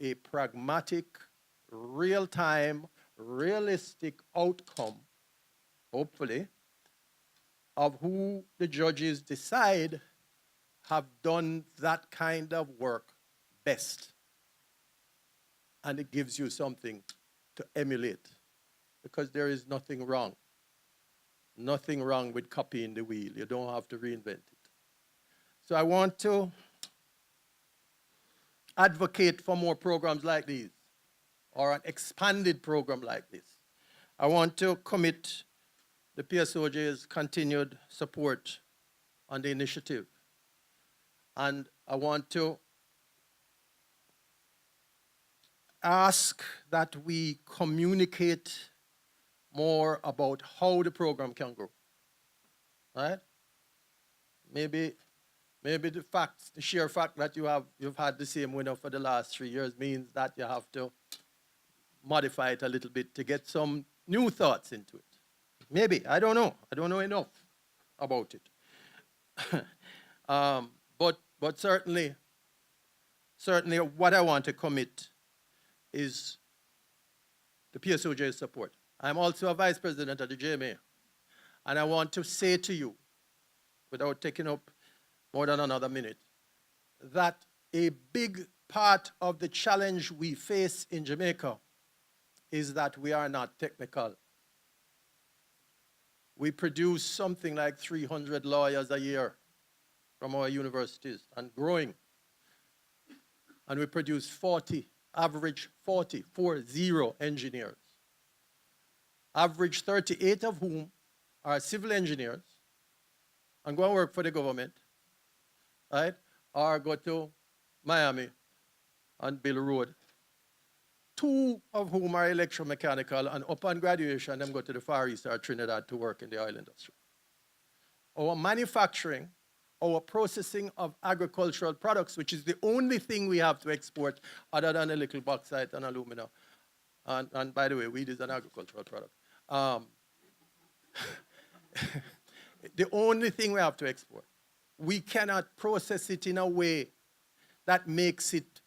a pragmatic, real-time, realistic outcome, hopefully, of who the judges decide have done that kind of work best. And it gives you something to emulate, because there is nothing wrong. Nothing wrong with copying the wheel. You don't have to reinvent it. So I want to advocate for more programs like these, or an expanded program like this. I want to commit the PSOJ's continued support on the initiative. And I want to ask that we communicate more about how the program can grow. Right? Maybe the sheer fact that you've had the same winner for the last 3 years means that you have to modify it a little bit to get some new thoughts into it. Maybe, I don't know. I don't know enough about it. But certainly what I want to commit is the PSOJ support. I'm also a vice president of the JMA. And I want to say to you, without taking up more than another minute, that a big part of the challenge we face in Jamaica is that we are not technical. We produce something like 300 lawyers a year from our universities and growing. And we produce 40 engineers. Average 38 of whom are civil engineers and go and work for the government, right? Or go to Miami and build a road. 2 of whom are electromechanical, and upon graduation, them go to the Far East or Trinidad to work in the oil industry. Our manufacturing, our processing of agricultural products, which is the only thing we have to export other than a little bauxite and alumina. And by the way, wheat is an agricultural product. The only thing we have to export. We cannot process it in a way that makes it,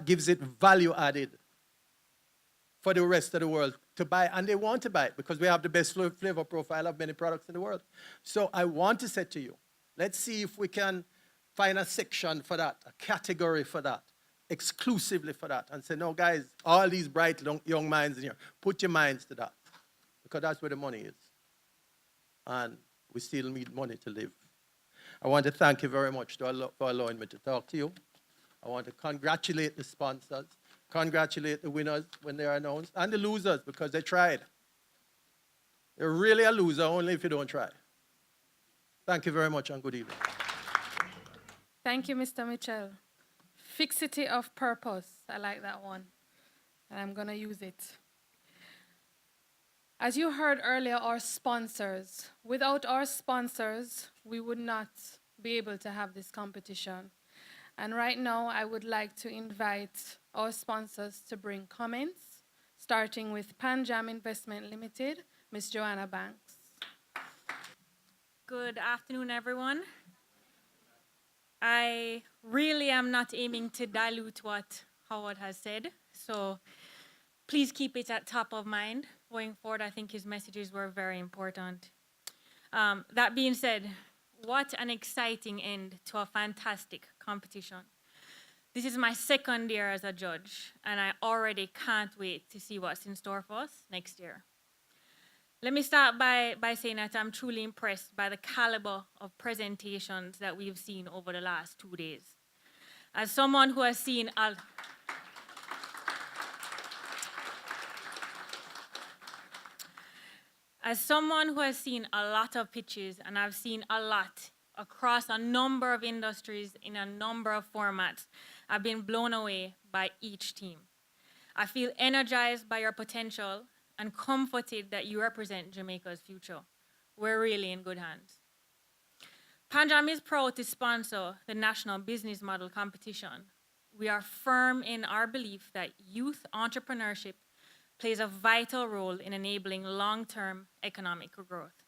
gives it value added for the rest of the world to buy, and they want to buy it because we have the best flavor profile of many products in the world. So I want to say to you, let's see if we can find a section for that, a category for that, exclusively for that, and say, no, guys, all these bright young minds in here, put your minds to that, because that's where the money is. And we still need money to live. I want to thank you very much for allowing me to talk to you. I want to congratulate the sponsors, congratulate the winners when they are announced, and the losers because they tried. You're really a loser only if you don't try. Thank you very much and good evening. Thank you, Mr. Mitchell. Fixity of purpose. I like that one. And I'm going to use it. As you heard earlier, our sponsors. Without our sponsors, we would not be able to have this competition. And right now, I would like to invite our sponsors to bring comments, starting with Panjam Investment Limited, Ms. Joanna Banks. Good afternoon, everyone. I really am not aiming to dilute what Howard has said, so please keep it at top of mind. Going forward, I think his messages were very important. That being said, what an exciting end to a fantastic competition. This is my second year as a judge, and I already can't wait to see what's in store for us next year. Let me start by saying that I'm truly impressed by the caliber of presentations that we've seen over the last 2 days. As someone who has seen a lot of pitches, and I've seen a lot across a number of industries in a number of formats, I've been blown away by each team. I feel energized by your potential and comforted that you represent Jamaica's future. We're really in good hands. Panjam is proud to sponsor the National Business Model Competition. We are firm in our belief that youth entrepreneurship plays a vital role in enabling long-term economic growth.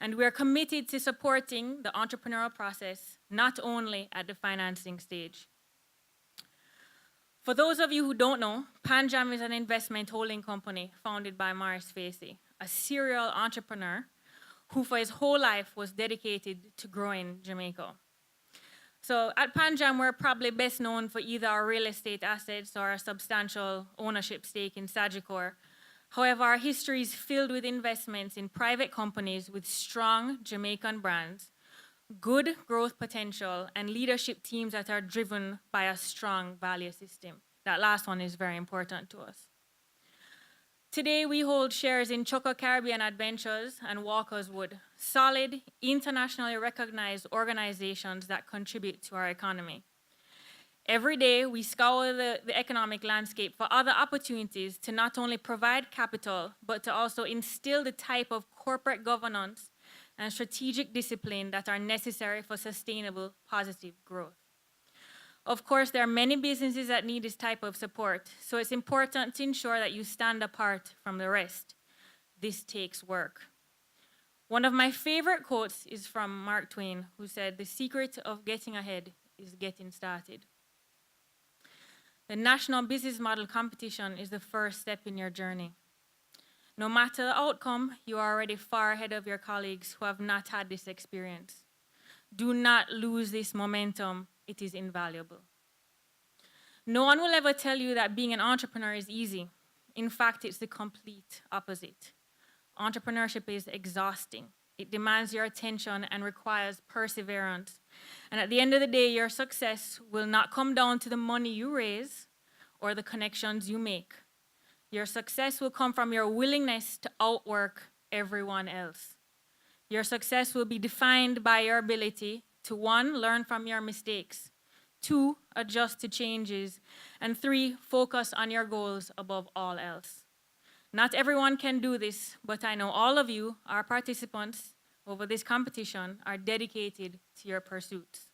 And we are committed to supporting the entrepreneurial process, not only at the financing stage. For those of you who don't know, Panjam is an investment holding company founded by Maurice Facey, a serial entrepreneur who for his whole life was dedicated to growing Jamaica. So at Panjam, we're probably best known for either our real estate assets or a substantial ownership stake in Sagicor. However, our history is filled with investments in private companies with strong Jamaican brands, good growth potential, and leadership teams that are driven by a strong value system. That last one is very important to us. Today, we hold shares in Choco Caribbean Adventures and Walker's Wood, solid, internationally recognized organizations that contribute to our economy. Every day, we scour the economic landscape for other opportunities to not only provide capital, but to also instill the type of corporate governance and strategic discipline that are necessary for sustainable, positive growth. Of course, there are many businesses that need this type of support, so it's important to ensure that you stand apart from the rest. This takes work. One of my favorite quotes is from Mark Twain, who said, "The secret of getting ahead is getting started." The National Business Model Competition is the first step in your journey. No matter the outcome, you are already far ahead of your colleagues who have not had this experience. Do not lose this momentum. It is invaluable. No one will ever tell you that being an entrepreneur is easy. In fact, it's the complete opposite. Entrepreneurship is exhausting. It demands your attention and requires perseverance. And at the end of the day, your success will not come down to the money you raise or the connections you make. Your success will come from your willingness to outwork everyone else. Your success will be defined by your ability to 1, learn from your mistakes, 2, adjust to changes, and 3, focus on your goals above all else. Not everyone can do this, but I know all of you, our participants over this competition, are dedicated to your pursuits.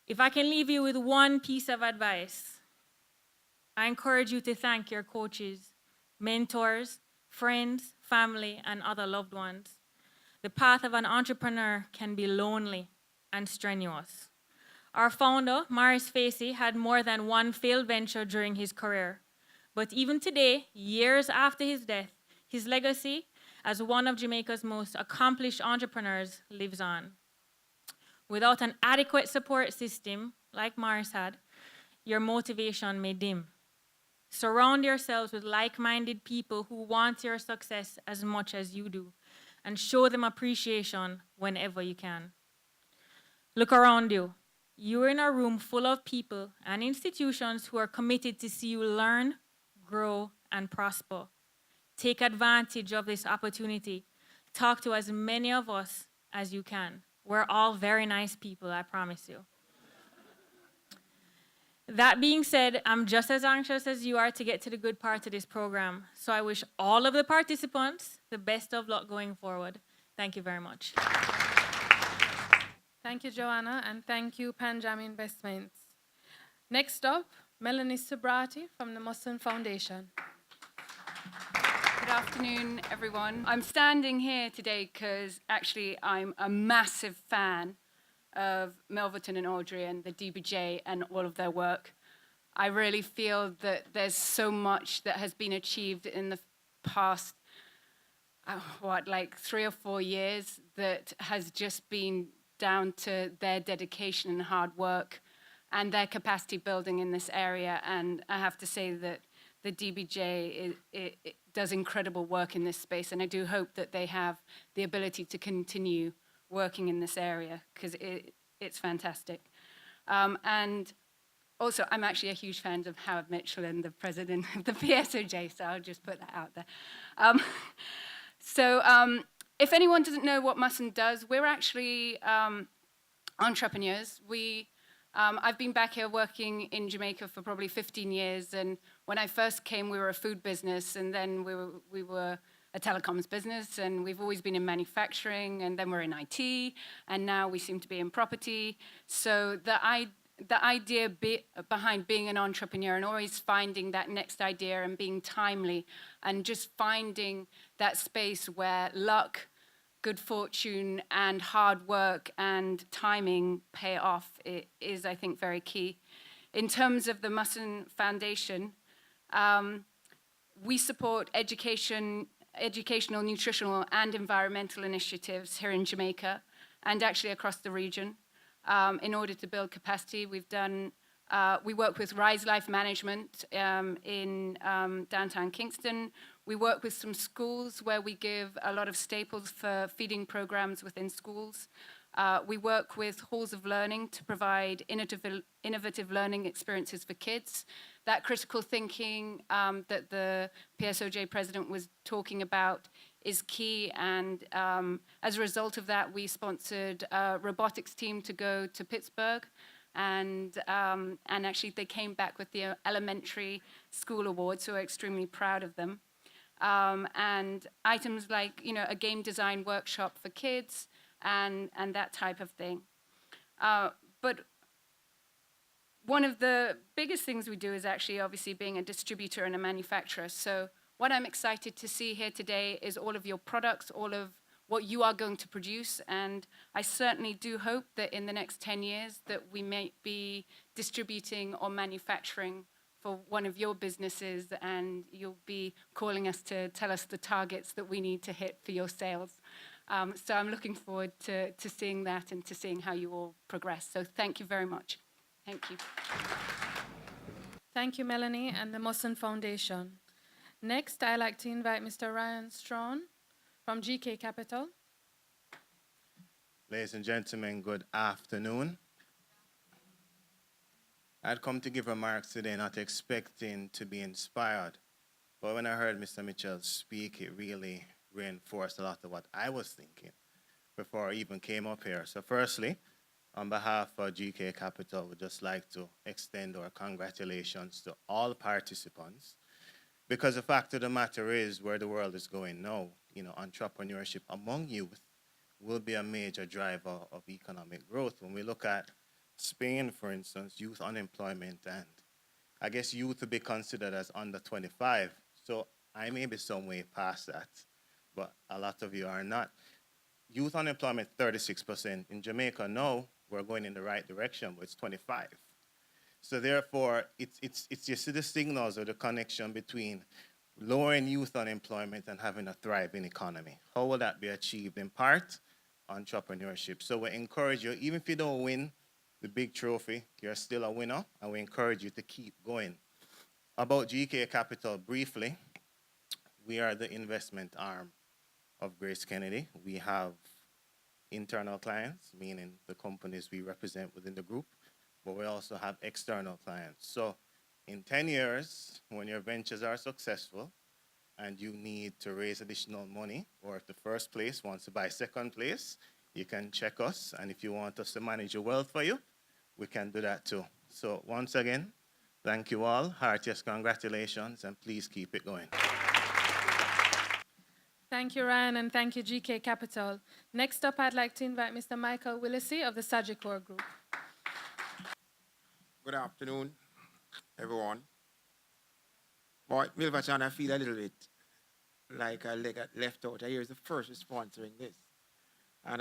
If I can leave you with one piece of advice, I encourage you to thank your coaches, mentors, friends, family, and other loved ones. The path of an entrepreneur can be lonely and strenuous. Our founder, Maurice Facey, had more than one failed venture during his career. But even today, years after his death, his legacy as one of Jamaica's most accomplished entrepreneurs lives on. Without an adequate support system, like Maurice had, your motivation may dim. Surround yourselves with like-minded people who want your success as much as you do, and show them appreciation whenever you can. Look around you. You're in a room full of people and institutions who are committed to see you learn, grow, and prosper. Take advantage of this opportunity. Talk to as many of us as you can. We're all very nice people, I promise you. That being said, I'm just as anxious as you are to get to the good part of this program. So I wish all of the participants the best of luck going forward. Thank you very much. Thank you, Joanna, and thank you, Panjam Investments. Next up, Melanie Subrati from the Musson Foundation. Good afternoon, everyone. I'm standing here today because actually I'm a massive fan of Melverton and Audrey and the DBJ and all of their work. I really feel that there's so much that has been achieved in the past, 3 or 4 years that has just been down to their dedication and hard work and their capacity building in this area. And I have to say that the DBJ it does incredible work in this space, and I do hope that they have the ability to continue working in this area because it's fantastic. And also, I'm actually a huge fan of Howard Mitchell and the president of the PSOJ, so I'll just put that out there. If anyone doesn't know what Musson does, we're actually entrepreneurs. I've been back here working in Jamaica for probably 15 years, and when I first came, we were a food business, and then we were a telecoms business, and we've always been in manufacturing, and then we're in IT, and now we seem to be in property. So the idea behind being an entrepreneur and always finding that next idea and being timely and just finding that space where luck, good fortune, and hard work and timing pay off is, I think, very key. in terms of the Musson Foundation, we support educational, nutritional, and environmental initiatives here in Jamaica and actually across the region. In order to build capacity, we work with Rise Life Management in downtown Kingston. We work with some schools where we give a lot of staples for feeding programs within schools. We work with halls of learning to provide innovative learning experiences for kids. That critical thinking that the PSOJ president was talking about is key, and as a result of that, we sponsored a robotics team to go to Pittsburgh, and actually they came back with the elementary school award, so we're extremely proud of them. And items like, a game design workshop for kids, and that type of thing. But one of the biggest things we do is actually obviously being a distributor and a manufacturer. So what I'm excited to see here today is all of your products, all of what you are going to produce. And I certainly do hope that in the next 10 years that we may be distributing or manufacturing for one of your businesses, and you'll be calling us to tell us the targets that we need to hit for your sales. So I'm looking forward to seeing that and to seeing how you all progress. So thank you very much. Thank you. Thank you, Melanie, and the Musson Foundation. Next, I'd like to invite Mr. Ryan Strawn from GK Capital. Ladies and gentlemen, good afternoon. I'd come to give remarks today not expecting to be inspired, but when I heard Mr. Mitchell speak, it really reinforced a lot of what I was thinking before I even came up here. So firstly, on behalf of GK Capital, we'd just like to extend our congratulations to all participants, because the fact of the matter is where the world is going now, entrepreneurship among youth will be a major driver of economic growth. When we look at Spain, for instance, youth unemployment, and I guess youth will be considered as under 25. So I may be some way past that, but a lot of you are not. Youth unemployment, 36%. In Jamaica, no, we're going in the right direction, but it's 25. So therefore, it's you see the signals or the connection between lowering youth unemployment and having a thriving economy. How will that be achieved? In part, entrepreneurship. So we encourage you, even if you don't win the big trophy, you're still a winner, and we encourage you to keep going. About GK Capital, briefly, we are the investment arm of Grace Kennedy. We have internal clients, meaning the companies we represent within the group, but we also have external clients. So in 10 years, when your ventures are successful and you need to raise additional money, or if the first place wants to buy second place, you can check us. And if you want us to manage your wealth for you, we can do that too. So once again, thank you all. Heartiest congratulations, and please keep it going. Thank you, Ryan, and thank you, GK Capital. Next up, I'd like to invite Mr. Michael Willissey of the Sagicor Group. Good afternoon, everyone. Boy, Milvachan, I feel a little bit like I got left out. I hear the first sponsoring this. And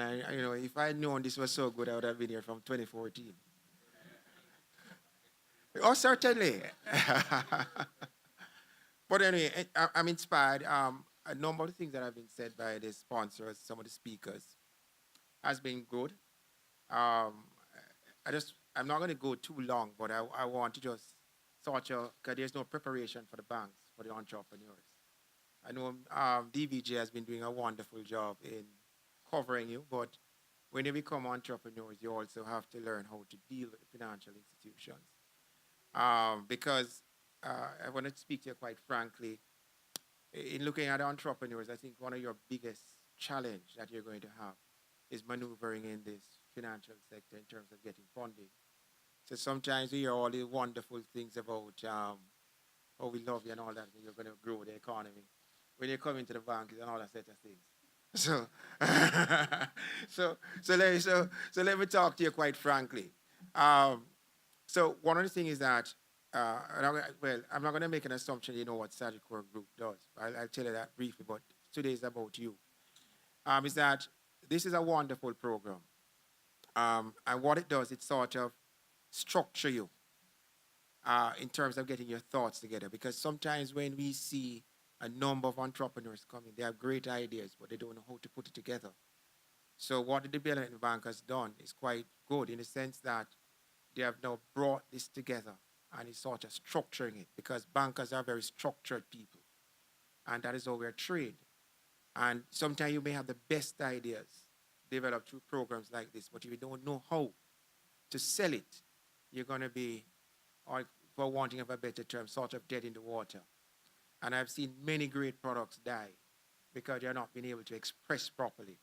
if I had known this was so good, I would have been here from 2014. Oh, certainly. But anyway, I'm inspired. A number of things that have been said by the sponsors, some of the speakers, has been good. I'm not going to go too long, but I want to just sort of, because there's no preparation for the banks, for the entrepreneurs. I know DVJ has been doing a wonderful job in covering you, but when you become entrepreneurs, you also have to learn how to deal with financial institutions. Because I want to speak to you quite frankly, in looking at entrepreneurs, I think one of your biggest challenge that you're going to have is maneuvering in this financial sector in terms of getting funding. So sometimes we hear all the wonderful things about how we love you and all that, and you're going to grow the economy. When you come into the bank and all that set of things. So let me talk to you quite frankly. So one of the things is that, I'm not going to make an assumption you know what Sagicor Group does. I'll tell you that briefly, but today is about you. Is that this is a wonderful program. And what it does, it sort of structure you in terms of getting your thoughts together. Because sometimes when we see a number of entrepreneurs coming, they have great ideas, but they don't know how to put it together. So what the Development Bank has done is quite good in the sense that they have now brought this together and is sort of structuring it, because bankers are very structured people, and that is how we're trained. And sometimes you may have the best ideas developed through programs like this, but if you don't know how to sell it, you're going to be, or for wanting of a better term, sort of dead in the water. And I've seen many great products die because they're not being able to express properly.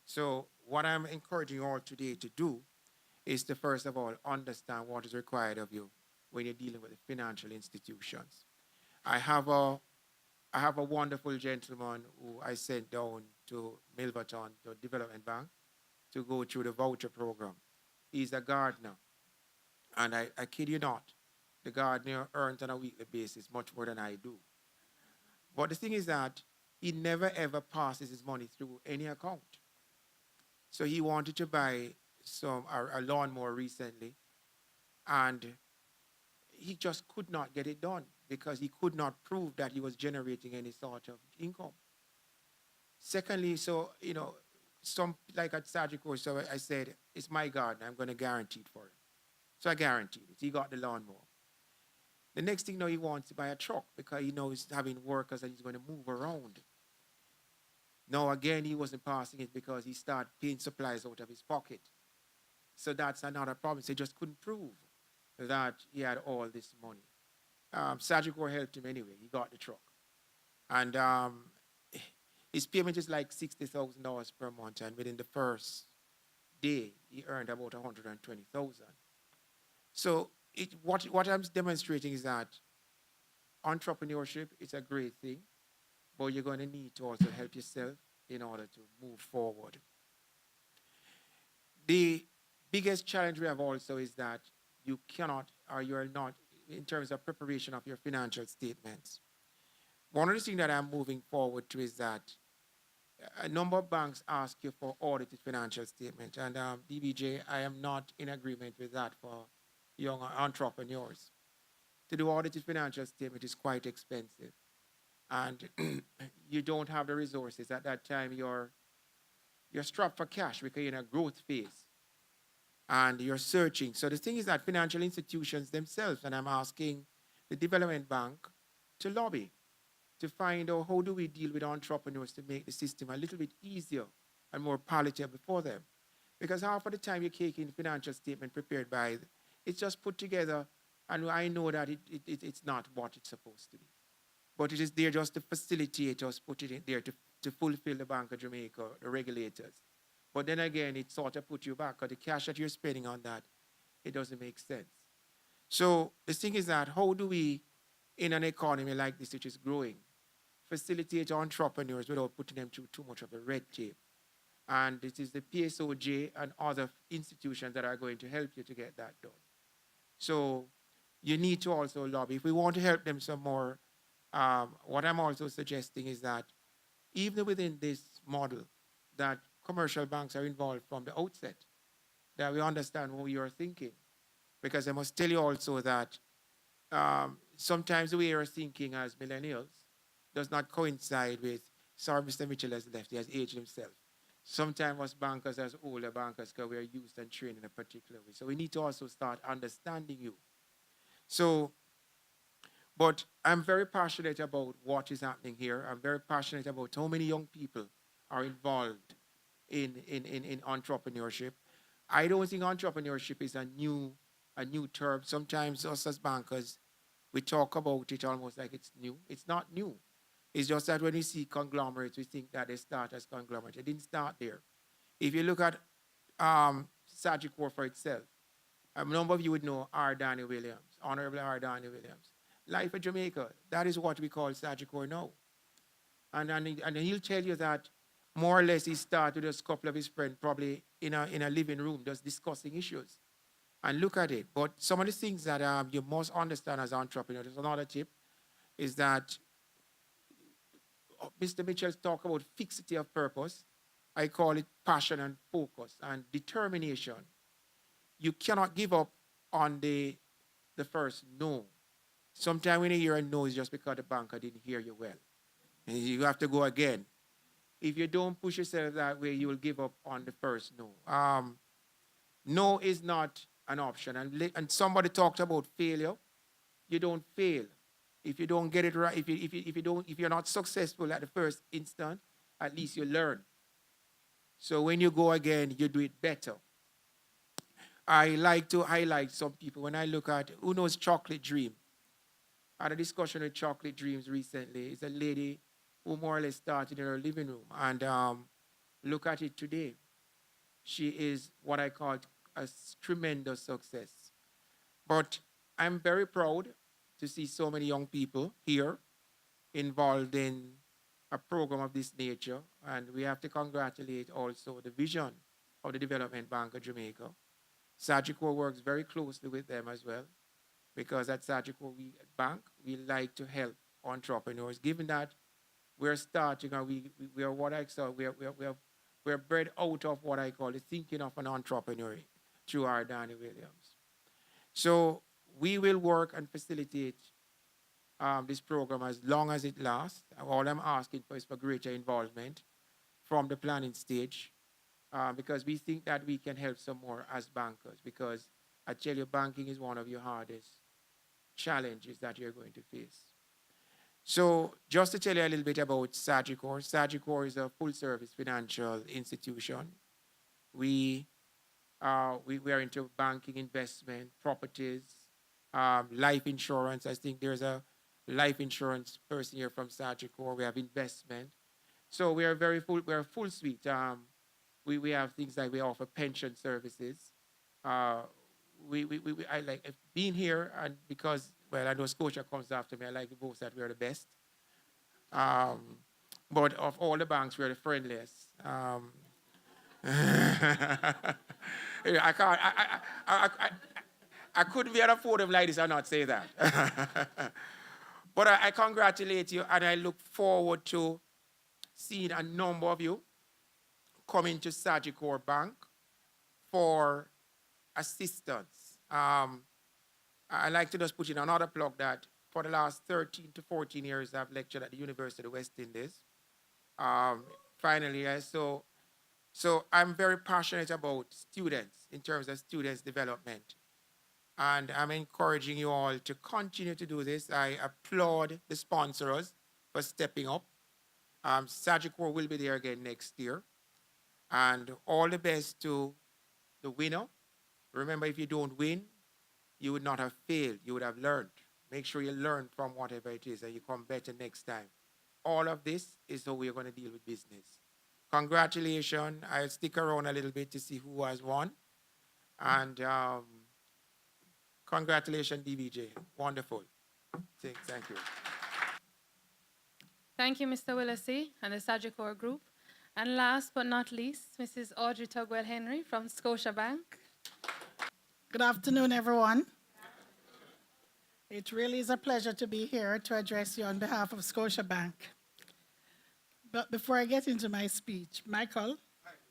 So what I'm encouraging you all today to do is to first of all understand what is required of you when you're dealing with the financial institutions. I have a wonderful gentleman who I sent down to Milverton, to Development Bank, to go through the voucher program. He's a gardener. And I kid you not, the gardener earns on a weekly basis much more than I do. But the thing is that he never ever passes his money through any account. So he wanted to buy a lawnmower recently, and he just could not get it done because he could not prove that he was generating any sort of income. Secondly, so, some, like at Sagicor, so I said, it's my garden, I'm going to guarantee it for him. So I guaranteed it. He got the lawnmower. The next thing, he wants to buy a truck because he knows he's having workers and he's going to move around. Now, again, he wasn't passing it because he started paying supplies out of his pocket. So that's another problem. So he just couldn't prove that he had all this money. Sagicor helped him anyway. He got the truck. And his payment is like $60,000 per month. And within the first day, he earned about $120,000. So what I'm demonstrating is that entrepreneurship is a great thing, but you're going to need to also help yourself in order to move forward. The biggest challenge we have also is that you cannot, or you're not, in terms of preparation of your financial statements. One of the things that I'm moving forward to is that a number of banks ask you for audited financial statements, and DBJ, I am not in agreement with that for young entrepreneurs. To do audited financial statement is quite expensive, and you don't have the resources at that time. You're strapped for cash because you're in a growth phase, and you're searching. So the thing is that financial institutions themselves, and I'm asking the Development Bank to lobby to find out how do we deal with entrepreneurs to make the system a little bit easier and more palatable for them. Because half of the time you're taking financial statement prepared by, it's just put together, and I know that it's not what it's supposed to be. But it is there just to facilitate us, put it in there to fulfill the Bank of Jamaica, the regulators. But then again, it sort of put you back, because the cash that you're spending on that, it doesn't make sense. So the thing is that how do we, in an economy like this, which is growing, facilitate entrepreneurs without putting them through too much of a red tape? And it is the PSOJ and other institutions that are going to help you to get that done. So you need to also lobby. If we want to help them some more, what I'm also suggesting is that even within this model, that commercial banks are involved from the outset, that we understand what you're thinking. Because I must tell you also that sometimes the way you're thinking as millennials does not coincide with, sorry, Mr. Mitchell has left, he has aged himself. Sometimes us bankers as older bankers, because we are used and trained in a particular way. So we need to also start understanding you. So, but I'm very passionate about what is happening here. I'm very passionate about how many young people are involved in entrepreneurship. I don't think entrepreneurship is a new term. Sometimes us as bankers, we talk about it almost like it's new. It's not new. It's just that when we see conglomerates, we think that they start as conglomerates. It didn't start there. If you look at Sagicor for itself, a number of you would know R. Danny Williams, Honorable R. Danny Williams. Life of Jamaica, that is what we call Sagicor now. And he'll tell you that more or less he started with a couple of his friends, probably in a living room, just discussing issues. And look at it. But some of the things that you must understand as entrepreneurs, there's another tip, is that Mr. Mitchell talked about fixity of purpose. I call it passion and focus and determination. You cannot give up on the the first no. Sometimes when you hear a no, it's just because the banker didn't hear you well. And you have to go again. If you don't push yourself that way, you will give up on the first no. No is not an option. And somebody talked about failure. You don't fail. If you don't get it right, if you're not successful at the first instant, at least you learn. So when you go again, you do it better. I like to highlight some people. When I look at, who knows Chocolate Dream? I had a discussion with Chocolate Dreams recently. It's a lady who more or less started in her living room. And look at it today. She is what I call a tremendous success. But I'm very proud to see so many young people here involved in a program of this nature. And we have to congratulate also the vision of the Development Bank of Jamaica. Sagicor works very closely with them as well, because at Sagicor Bank, we like to help entrepreneurs. Given that we're starting, and we are what I saw, we're bred out of what I call the thinking of an entrepreneur through our Danny Williams. So we will work and facilitate this program as long as it lasts. All I'm asking for is for greater involvement from the planning stage, because we think that we can help some more as bankers, because I tell you, banking is one of your hardest challenges that you're going to face. So just to tell you a little bit about Sagicor. Sagicor is a full-service financial institution. We are into banking, investment, properties, life insurance. I think there's a life insurance person here from Sagicor. We have investment. So we are we're a full suite. We have things like we offer pension services. I like being here, and because, well, I know Scotia comes after me, I like to boast that we're the best. But of all the banks, we're the friendliest. I couldn't be at a podium like this and not say that. But I congratulate you, and I look forward to seeing a number of you coming to Sagicor Bank for assistance. I like to just put in another plug that for the last 13 to 14 years, I've lectured at the University of the West Indies. Finally, so I'm very passionate about students in terms of students' development. And I'm encouraging you all to continue to do this. I applaud the sponsors for stepping up. Sagicor will be there again next year. And all the best to the winner. Remember, if you don't win, you would not have failed. You would have learned. Make sure you learn from whatever it is and you come better next time. All of this is how we're going to deal with business. Congratulations. I'll stick around a little bit to see who has won. And congratulations, DBJ. Wonderful. Thank you. Thank you, Mr. Willisey and the Sagicor Group. And last but not least, Mrs. Audrey Tugwell-Henry from Scotiabank. Good afternoon, everyone. It really is a pleasure to be here to address you on behalf of Scotiabank. But before I get into my speech, Michael,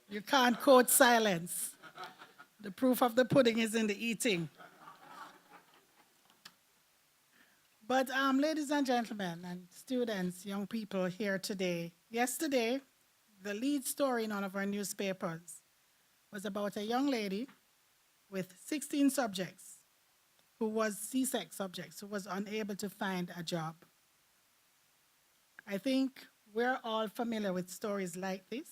you can't quote silence. The proof of the pudding is in the eating. But ladies and gentlemen, and students, young people here today, yesterday, the lead story in one of our newspapers was about a young lady with 16 subjects who was CSEC subjects, who was unable to find a job. I think we're all familiar with stories like this.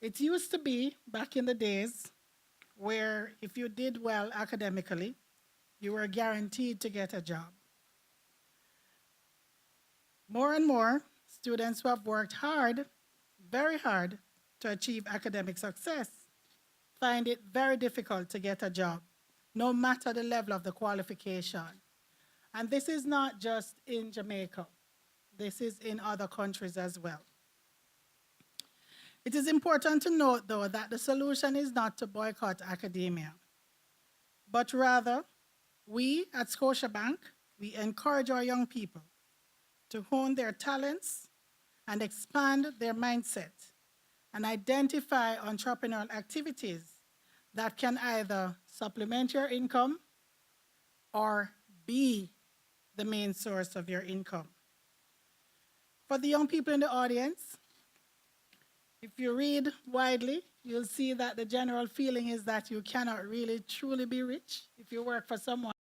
It used to be, back in the days, where if you did well academically, you were guaranteed to get a job. More and more, students who have worked hard, very hard, to achieve academic success find it very difficult to get a job, no matter the level of the qualification. And this is not just in Jamaica. This is in other countries as well. It is important to note, though, that the solution is not to boycott academia, but rather, we at Scotiabank, we encourage our young people to hone their talents and expand their mindset and identify entrepreneurial activities that can either supplement your income or be the main source of your income. For the young people in the audience, if you read widely, you'll see that the general feeling is that you cannot really truly be rich if you work for someone